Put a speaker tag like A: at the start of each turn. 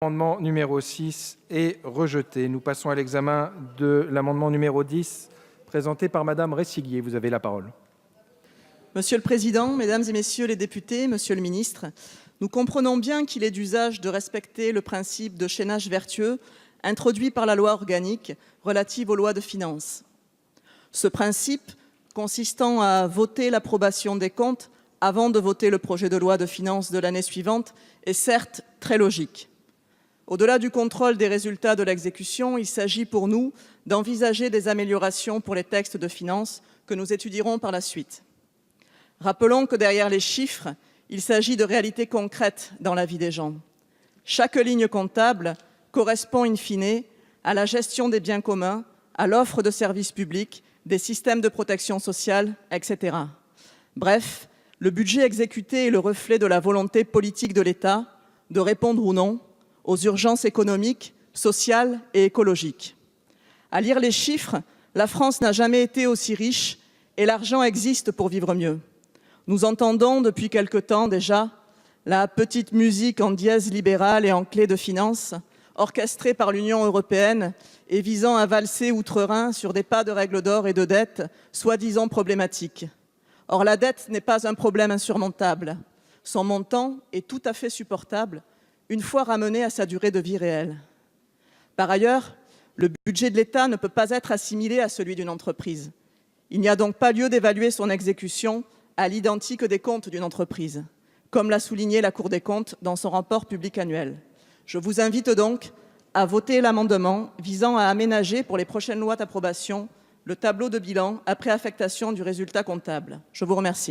A: L'amendement numéro 6 est rejeté. Nous passons à l'examen de l'amendement numéro 10, présenté par Madame Rescillier. Vous avez la parole.
B: Monsieur le Président, Mesdames et Messieurs les députés, Monsieur le Ministre, nous comprenons bien qu'il est d'usage de respecter le principe de chaînage vertueux introduit par la loi organique relative aux lois de finances. Ce principe, consistant à voter l'approbation des comptes avant de voter le projet de loi de finances de l'année suivante, est certes très logique. Au-delà du contrôle des résultats de l'exécution, il s'agit pour nous d'envisager des améliorations pour les textes de finances que nous étudierons par la suite. Rappelons que derrière les chiffres, il s'agit de réalités concrètes dans la vie des gens. Chaque ligne comptable correspond in fine à la gestion des biens communs, à l'offre de services publics, des systèmes de protection sociale, etc. Bref, le budget exécuté est le reflet de la volonté politique de l'État de répondre ou non aux urgences économiques, sociales et écologiques. À lire les chiffres, la France n'a jamais été aussi riche et l'argent existe pour vivre mieux. Nous entendons depuis quelque temps déjà la petite musique en dièse libérale et en clé de finance, orchestrée par l'Union européenne et visant à valser outre-Rhin sur des pas de règles d'or et de dettes soi-disant problématiques. Or, la dette n'est pas un problème insurmontable. Son montant est tout à fait supportable une fois ramené à sa durée de vie réelle. Par ailleurs, le budget de l'État ne peut pas être assimilé à celui d'une entreprise. Il n'y a donc pas lieu d'évaluer son exécution à l'identique des comptes d'une entreprise, comme l'a souligné la Cour des comptes dans son rapport public annuel. Je vous invite donc à voter l'amendement visant à aménager pour les prochaines lois d'approbation le tableau de bilan après affectation du résultat comptable. Je vous remercie.